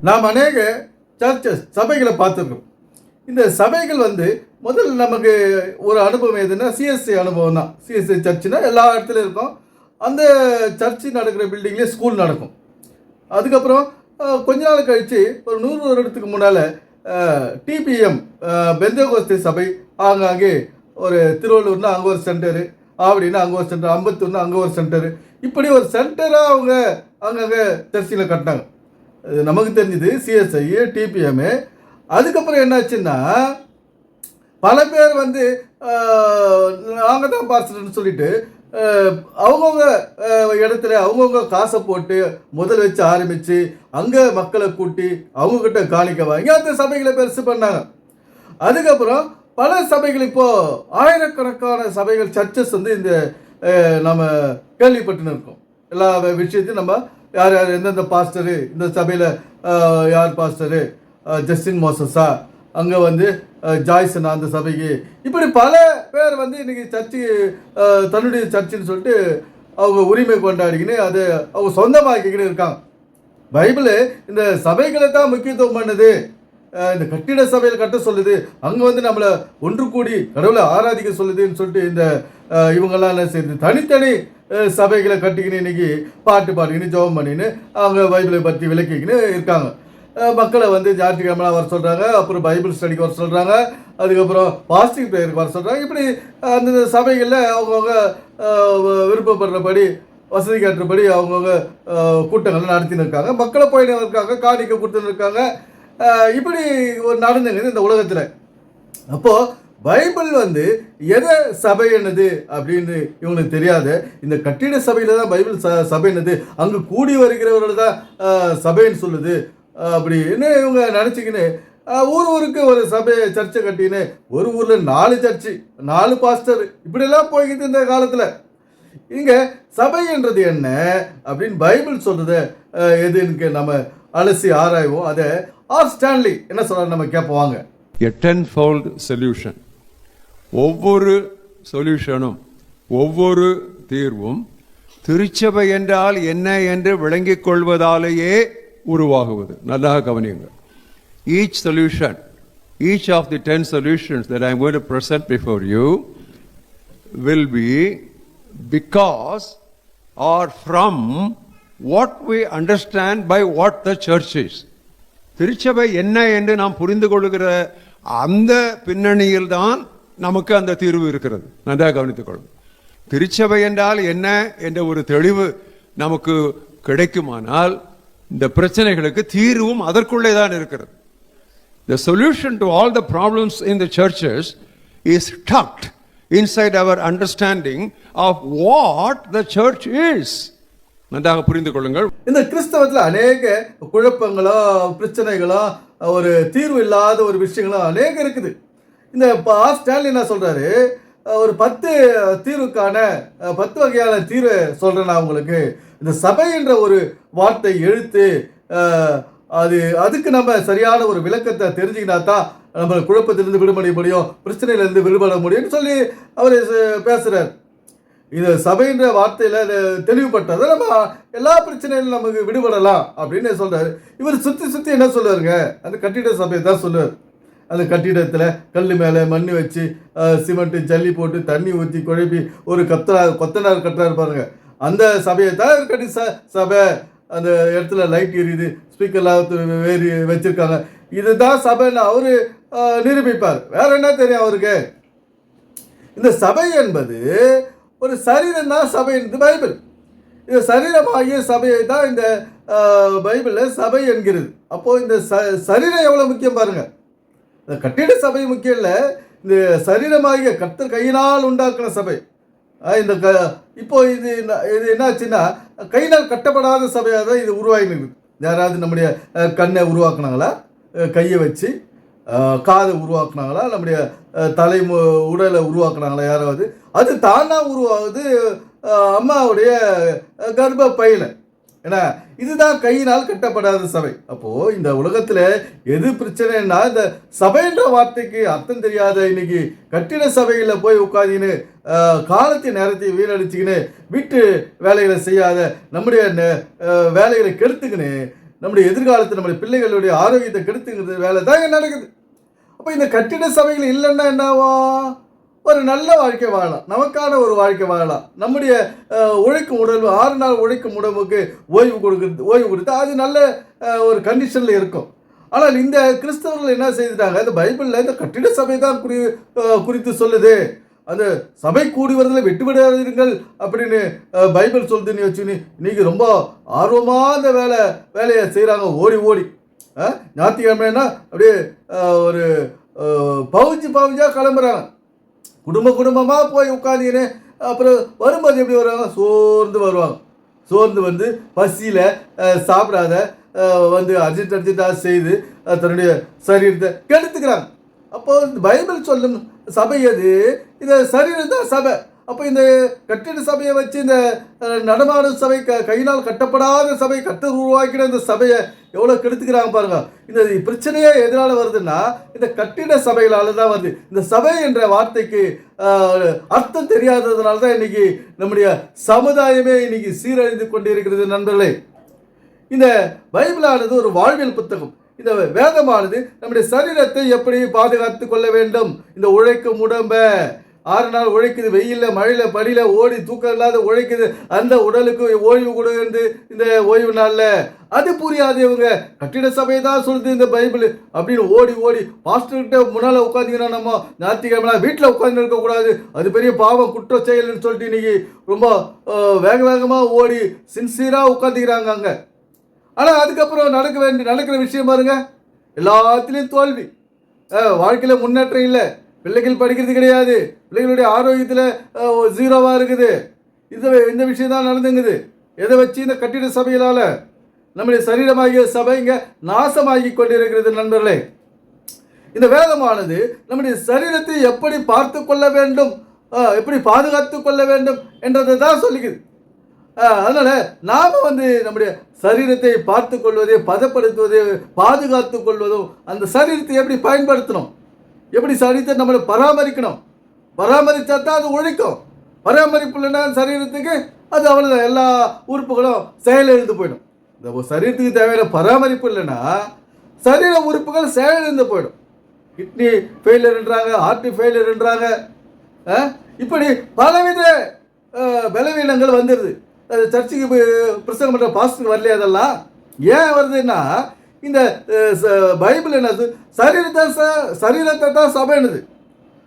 நாம் அநேக சர்ச்சஸ் சபைகளை பார்த்துருக்கோம். இந்த சபைகள் முதல்ல நமக்கு ஒரு அனுபவம் எதுன்னா சிஎஸ்சி அனுபவம் தான். சிஎஸ்சி சர்ச்சுனா எல்லா இடத்துலையும் இருக்கும். அந்த சர்ச்சு நடக்கிற பில்டிங்லேயே ஸ்கூல் நடக்கும். அதுக்கப்புறம் கொஞ்ச நாள் கழித்து ஒரு 100 வருடத்துக்கு முன்னால் டிபிஎம் பெந்தகோஸ்தே சபை ஆங்காங்கே ஒரு திருவள்ளூர்னா அங்கே ஒரு சென்டரு, அப்படின்னா அங்கே ஒரு சென்டர், அம்பத்தூர்னா அங்கே ஒரு சென்டரு, இப்படி ஒரு சென்டராக அவங்க அங்கங்கே சர்ச்சில் கட்டினாங்க. நமக்கு தெரிஞ்சது சிஎஸ்ஐ டிபிஎம்மு. அதுக்கப்புறம் என்னாச்சுன்னா பல பேர் நாங்கள் தான் பாஸ்டர்னு சொல்லிட்டு அவங்கவுங்க இடத்துல அவங்கவுங்க காசை போட்டு முதல் வச்சு ஆரம்பித்து அங்கே மக்களை கூட்டி அவங்கக்கிட்ட காணிக்க வாங்கி அந்த சபைகளை பெருசு பண்ணாங்க. அதுக்கப்புறம் பல சபைகள் இப்போது ஆயிரக்கணக்கான சபைகள் சர்ச்சஸ் இந்த நம்ம கேள்விப்பட்டுன்னு இருக்கோம். எல்லா விஷயத்தையும் நம்ம யார் யார் எந்தெந்த பாஸ்டரு, இந்த சபையில் யார் பாஸ்டரு, ஜஸ்டின் மோசஸா, அங்கே ஜாய்சனா அந்த சபைக்கு, இப்படி பல பேர் இன்றைக்கி சர்ச்சு தன்னுடைய சர்ச்சுன்னு சொல்லிட்டு அவங்க உரிமை கொண்டாடிக்கின்னு அதை அவங்க சொந்தமாக்கிக்கின்னு இருக்காங்க. பைபிள் இந்த சபைகளை தான் முக்கியத்துவம் பண்ணுது. இந்த கட்டிட சபையில் கட்ட சொல்லுது, அங்கே நம்மளை ஒன்று கூடி கடவுளை ஆராதிக்க சொல்லுதுன்னு சொல்லிட்டு இந்த இவங்கெல்லாம் என்ன செய்யுது, தனித்தனி சபைகளை கட்டிக்கின்னு இன்றைக்கி பாட்டு பாடிக்கின்னு ஜெபம் பண்ணின்னு அவங்க பைபிளை பற்றி விளக்கிக்கின்னு இருக்காங்க. மக்களை ஞாயிற்றுக்கிழமை வர சொல்கிறாங்க, அப்புறம் பைபிள் ஸ்டடிக்கு வர சொல்கிறாங்க, அதுக்கப்புறம் பாஸ்டிங் ப்ரேயருக்கு வர சொல்கிறாங்க. இப்படி அந்த சபைகளில் அவங்கவுங்க விருப்பப்படுறபடி வசதிக்கு ஏற்றபடி அவங்கவுங்க கூட்டங்களை நடத்தின்னு இருக்காங்க. மக்களை போயின்னு இருக்காங்க, காணிக்க கொடுத்துன்னு இருக்காங்க. இப்படி ஒரு நடந்துங்க இந்த உலகத்தில். அப்போது பைபிள் எதை சபை என்னது அப்படின்னு இவங்களுக்கு தெரியாது. இந்த கட்டிட சபையில் தான் பைபிள் சபை என்னது, அங்கே கூடி வருகிறவர்கள் தான் சபைன்னு சொல்லுது அப்படின்னு இவங்க நினச்சிக்கின்னு ஊருக்கு ஒரு சபையை சர்ச்சை கட்டின்னு ஒரு ஊரில் 4 சர்ச்சு 4 பாஸ்டர் இப்படிலாம் போய்கிட்டு இந்த காலத்தில். இங்கே சபைன்றது என்ன அப்படின்னு பைபிள் சொல்கிறது எதுன்னு நம்ம அலசி ஆராய்வோம். அதை ஆர் ஸ்டான்லி என்ன சொல்கிறார் நம்ம கேட்போம். A tenfold solution. ஒவ்வொரு சொல்யூஷனும் ஒவ்வொரு தீர்வும் திருச்சபை என்றால் என்ன என்று விளங்கிக் கொள்வதாலேயே உருவாகுவது. நல்லாக கவனியுங்கள். Each solution, each of the 10 solutions that I am going to present before you will be because or from what we understand by what the church is. திருச்சபை என்ன என்று நாம் புரிந்து கொள்கிற அந்த பின்னணியில் தான் நமக்கு அந்த தீர்வு இருக்கிறது. நன்றாக கவனித்துக் கொள்ளும். திருச்சபை என்றால் என்ன என்ற ஒரு தெளிவு நமக்கு கிடைக்குமானால் இந்த பிரச்சனைகளுக்கு தீர்வும் அதற்குள்ளே தான் இருக்கிறது. The solution to all the problems in the churches is tucked inside our understanding of what the church is. நன்றாக புரிந்து கொள்ளுங்கள். இந்த கிறிஸ்தவத்தில் அநேக குழப்பங்களோ பிரச்சனைகளோ ஒரு தீர்வு இல்லாத ஒரு விஷயங்களோ அநேக இருக்குது. இந்த ஸ்டான்லி என்ன சொல்றாரு, ஒரு 10 தீர்வுக்கான 10 வகையான தீர்வை சொல்றேன் நான் உங்களுக்கு. இந்த சபை என்ற ஒரு வார்த்தை எழுத்து அதுக்கு நம்ம சரியான ஒரு விளக்கத்தை தெரிஞ்சுக்கினா தான் நம்ம குழப்பத்திலிருந்து விடுபட முடியும், பிரச்சனையிலிருந்து விடுபட முடியும்னு சொல்லி அவர் பேசுறார். இது சபைன்ற வார்த்தையில் தெளிவுபட்டதை நம்ம எல்லா பிரச்சனையிலும் நமக்கு விடுபடலாம் அப்படின்னு சொல்றாரு. இவர் சுற்றி என்ன சொல்லுவாருங்க, அந்த கட்டிட சபையை தான் சொல்லுவார். அந்த கட்டிடத்தில் கல் மேலே மண் வச்சு சிமெண்ட்டு ஜல்லி போட்டு தண்ணி ஊற்றி குழப்பி ஒரு கொத்தனார் கட்டுறாரு பாருங்க, அந்த சபையை தான் கட்டி சபை. அந்த இடத்துல லைட் எரியுது, ஸ்பீக்கர்லாம் வேறி வச்சுருக்காங்க, இதுதான் சபைன்னு அவர் நிரூபிப்பார். வேற என்ன தெரியும் அவருக்கு? இந்த சபை என்பது ஒரு சரீரம் தான் சபை என்று பைபிள். இந்த சரீரமாகிய சபையை தான் இந்த பைபிளில் சபை என்கிறது. அப்போது இந்த சரீரம் எவ்வளோ முக்கியம் பாருங்கள். இந்த கட்டிட சபை முக்கியம் இல்லை, இந்த சரீரமாகிய கர்த்தர் கையினால் உண்டாக்குன சபை. இந்த இப்போ இது என்னாச்சுன்னா கையினால் கட்டப்படாத சபையாக தான் இது உருவாகினது. யாராவது நம்முடைய கண்ணை உருவாக்குனாங்களா, கையை வச்சு காதை உருவாக்குனாங்களா, நம்முடைய தலை உடலை உருவாக்குனாங்களா யாராவது? அது தானாக உருவாகுது அம்மாவுடைய கர்ப்பப்பையில். ஏன்னா இதுதான் கையினால் கட்டப்படாத சபை. அப்போது இந்த உலகத்தில் எது பிரச்சனைன்னா இந்த சபைன்ற வார்த்தைக்கு அர்த்தம் தெரியாத இன்னைக்கு கட்டிட சபையில் போய் உட்காந்துன்னு காலத்தின் நேரத்தை வீணடிச்சுக்கின்னு வீட்டு வேலைகளை செய்யாத நம்முடைய வேலைகளை கெடுத்துக்கின்னு நம்முடைய எதிர்காலத்தை நம்முடைய பிள்ளைகளுடைய ஆரோக்கியத்தை கெடுத்துங்கிறது வேலை தான் இங்கே நடக்குது. அப்போ இந்த கட்டிட சபைகள் இல்லைன்னா என்னவா, ஒரு நல்ல வாழ்க்கை வாழலாம், நமக்கான ஒரு வாழ்க்கை வாழலாம். நம்முடைய உழைக்கும் உடம்பு 6 நாள் உழைக்கும் உடம்புக்கு ஓய்வு கொடுத்து அது நல்ல ஒரு கண்டிஷனில் இருக்கும். ஆனால் இந்த கிறிஸ்தவர்கள் என்ன செய்துட்டாங்க, இந்த பைபிளில் இந்த கட்டிட சபை தான் குறித்து சொல்லுது, அந்த சபை கூடி வரதில் விட்டுவிடாதீர்கள் அப்படின்னு பைபிள் சொல்லுதுன்னு வச்சுன்னு இன்னைக்கு ரொம்ப ஆர்வமாக அந்த வேலையை செய்கிறாங்க. ஓடி ஞாயிற்றுக்கிழமைன்னா அப்படியே ஒரு பவுஞ்சாக கிளம்புறாங்க, குடும்பமாக போய் உட்காந்துக்கின்னு அப்புறம் வரும்போது எப்படி வருவாங்க, சோர்ந்து வந்து பசியில் சாப்பிடாத வந்து அர்ஜென்ட்டாக செய்து தன்னுடைய சரீரத்தை கெடுத்துக்கிறாங்க. அப்போ பைபிள் சொல்லும் சபை எது, இந்த சரீரம் தான் சபை. அப்போ இந்த கட்டிட சபையை வச்சு இந்த நடமாடும் சபை, கையினால் கட்டப்படாத சபை, கர்த்தர் உருவாக்கின இந்த சபையை எவ்வளோ கெடுத்துக்கிறாங்க பாருங்க. இந்த பிரச்சனையே எதனால வருதுன்னா இந்த கட்டிட சபைகளால தான் வருது. இந்த சபை என்ற வார்த்தைக்கு அர்த்தம் தெரியாததுனால தான் இன்னைக்கு நம்முடைய சமுதாயமே இன்னைக்கு சீரழிந்து கொண்டிருக்கிறது. நண்பர்களே, இந்த பைபிளானது ஒரு வாழ்வியல் புத்தகம். இந்த வேதமானது நம்முடைய சரீரத்தை எப்படி பாதுகாத்து கொள்ள வேண்டும், இந்த உழைக்கும் உடம்ப 6 நாள் உழைக்குது, வெயிலில் மழையில் படியில் ஓடி தூக்கம் இல்லாத உழைக்குது, அந்த உடலுக்கு ஓய்வு கொடுக்குறது இந்த ஓய்வு நாளில். அது புரியாது இவங்க. கட்டிட சபையை தான் சொல்லுது இந்த பைபிள் அப்படின்னு ஓடி பாஸ்டர்கிட்ட முன்னால் உட்காந்துங்கன்னா நம்ம ஞாயிற்றுக்கிழமை வீட்டில் உட்காந்து இருக்கக்கூடாது, அது பெரிய பாவம் குற்ற செயல்னு சொல்லிட்டு இன்னைக்கு ரொம்ப வேகமாக ஓடி சின்சியராக உட்காந்துக்கிறாங்க அங்கே. ஆனால் அதுக்கப்புறம் நடக்கிற விஷயம் பாருங்க, எல்லாத்துலேயும் தோல்வி, வாழ்க்கையில் முன்னேற்றம் இல்லை, பிள்ளைகள் படிக்கிறது கிடையாது, பிள்ளைகளுடைய ஆரோக்கியத்தில் 0வா இருக்குது. இந்த விஷயம் தான் நடந்துங்குது. எதை வச்சு இந்த கட்டிட சபைகளால் நம்முடைய சரீரமாகிய சபை இங்கே நாசமாகி கொண்டிருக்கிறது. நண்பர்களே, இந்த வேதமானது நம்முடைய சரீரத்தை எப்படி பார்த்து கொள்ள வேண்டும், எப்படி பாதுகாத்து கொள்ள வேண்டும் என்றதை தான் சொல்லிக்குது. அதனால நாம் நம்முடைய சரீரத்தை பார்த்து கொள்வதே, பதப்படுத்துவதே, பாதுகாத்து கொள்வதும், அந்த சரீரத்தை எப்படி பயன்படுத்தணும், எப்படி சரீரத்தை நம்மளை பராமரிக்கணும், பராமரித்தா தான் அது உழைக்கும். பராமரிப்பு இல்லைன்னா சரீரத்துக்கு அது அவ்வளோதான், எல்லா உறுப்புகளும் செயலிழந்து போயிடும். இந்த சரீரத்துக்கு தேவையான பராமரிப்பு இல்லைன்னா சரீர உறுப்புகள் செயலிழந்து போயிடும். கிட்னி ஃபெயிலியர்ன்றாங்க, ஹார்ட் ஃபெயிலியர்ன்றாங்க, இப்படி பலவித பலவீனங்கள் வந்துடுது. சர்ச்சுக்கு பிரசங்கம் பண்ணுற பாஸ்டருக்கு வரலையே, அதெல்லாம் ஏன் வருதுன்னா இந்த பைபிள் என்னது, சரீரத்தை தான் சபைன்னுது.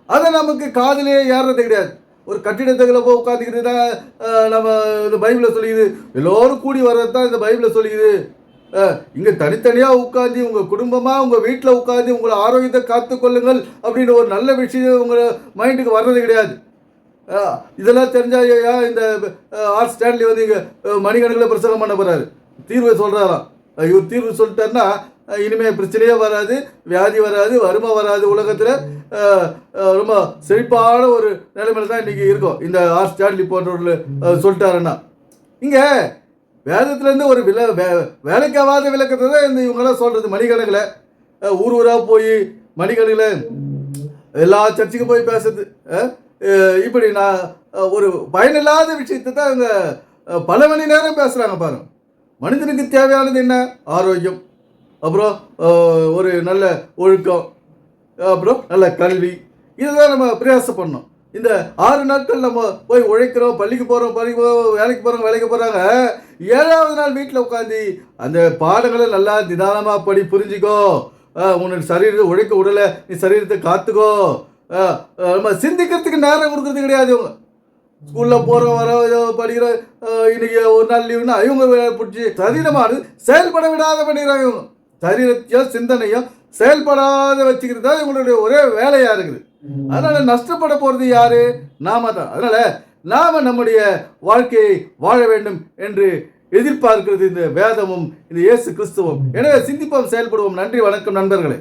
அதை நமக்கு காதிலே ஏறுறது கிடையாது. ஒரு கட்டிடத்துக்குள்ள போய் உட்காந்துக்கிட்டு தான் நம்ம இந்த பைபிளை சொல்லிக்குது, எல்லோரும் கூடி வர்றது தான் இந்த பைபிளை சொல்லிக்குது. இங்கே தனித்தனியாக உட்காந்து உங்கள் குடும்பமாக உங்கள் வீட்டில் உட்காந்து உங்களை ஆரோக்கியத்தை காத்துக்கொள்ளுங்கள் அப்படின்னு ஒரு நல்ல விஷயம் உங்கள் மைண்டுக்கு வர்றது கிடையாது. இதெல்லாம் தெரிஞ்சா இந்த ஆர் ஸ்டான்லி இங்கே மணிக்கணக்கில் பிரசங்கம் பண்ண போகிறாரு, தீர்வை சொல்கிறாராம். இவர் தீர்வு சொல்லிட்டாருன்னா இனிமேல் பிரச்சனையே வராது, வியாதி வராது, வறுமை வராது, உலகத்தில் ரொம்ப செழிப்பான ஒரு நிலைமையில் தான் இன்றைக்கி இருக்கும். இந்த ஆர் ஸ்டான்லி போன்றவர்கள் சொல்லிட்டாருன்னா இங்கே வேதத்துலேருந்து ஒரு வேலைக்காவாத விளக்கத்தை தான் இந்த இவங்கெல்லாம் சொல்கிறது. மணிக்கணக்கில் ஊராக போய் மணிக்கணக்கில் எல்லா சர்ச்சுக்கும் போய் பேசுறது, இப்படி நான் ஒரு பயனில்லாத விஷயத்தை தான் இவங்க பல மணி நேரம் பேசுகிறாங்க பாருங்க. மனிதனுக்கு தேவையானது என்ன, ஆரோக்கியம், அப்புறம் ஒரு நல்ல ஒழுக்கம், அப்புறம் நல்ல கல்வி, இதுதான் நம்ம பிரயாசம் பண்ணோம். இந்த 6 நாட்கள் நம்ம போய் உழைக்கிறோம், பள்ளிக்கு போகிறோம், வேலைக்கு போகிறாங்க. 7வது நாள் வீட்டில் உட்காந்து அந்த பாடங்களை நல்லா நிதானமாக படி, புரிஞ்சிக்கோ, உன்னோட சரீரத்தை உழைக்க உடலை, நீ சரீரத்தை காத்துக்கோ. நம்ம சிந்திக்கிறதுக்கு நேரம் கொடுக்கறது கிடையாது. இவங்க ஸ்கூலில் போகிறோம், வர படிக்கிற, இன்னைக்கு ஒரு நாள் லீவுன்னா இவங்க பிடிச்சி சரீரமானது செயல்பட விடாத பண்ணிடுறாங்க. இவங்க சரீரத்தையும் சிந்தனையும் செயல்படாத வச்சுக்கிறது தான் இவங்களுடைய ஒரே வேலையாக இருக்குது. அதனால் நஷ்டப்பட போகிறது யாரு, நாம தான். அதனால் நாம் நம்முடைய வாழ்க்கையை வாழ வேண்டும் என்று எதிர்பார்க்கிறது இந்த வேதமும் இந்த இயேசு கிறிஸ்துவும். எனவே சிந்திப்போம், செயல்படுவோம். நன்றி, வணக்கம் நண்பர்களே.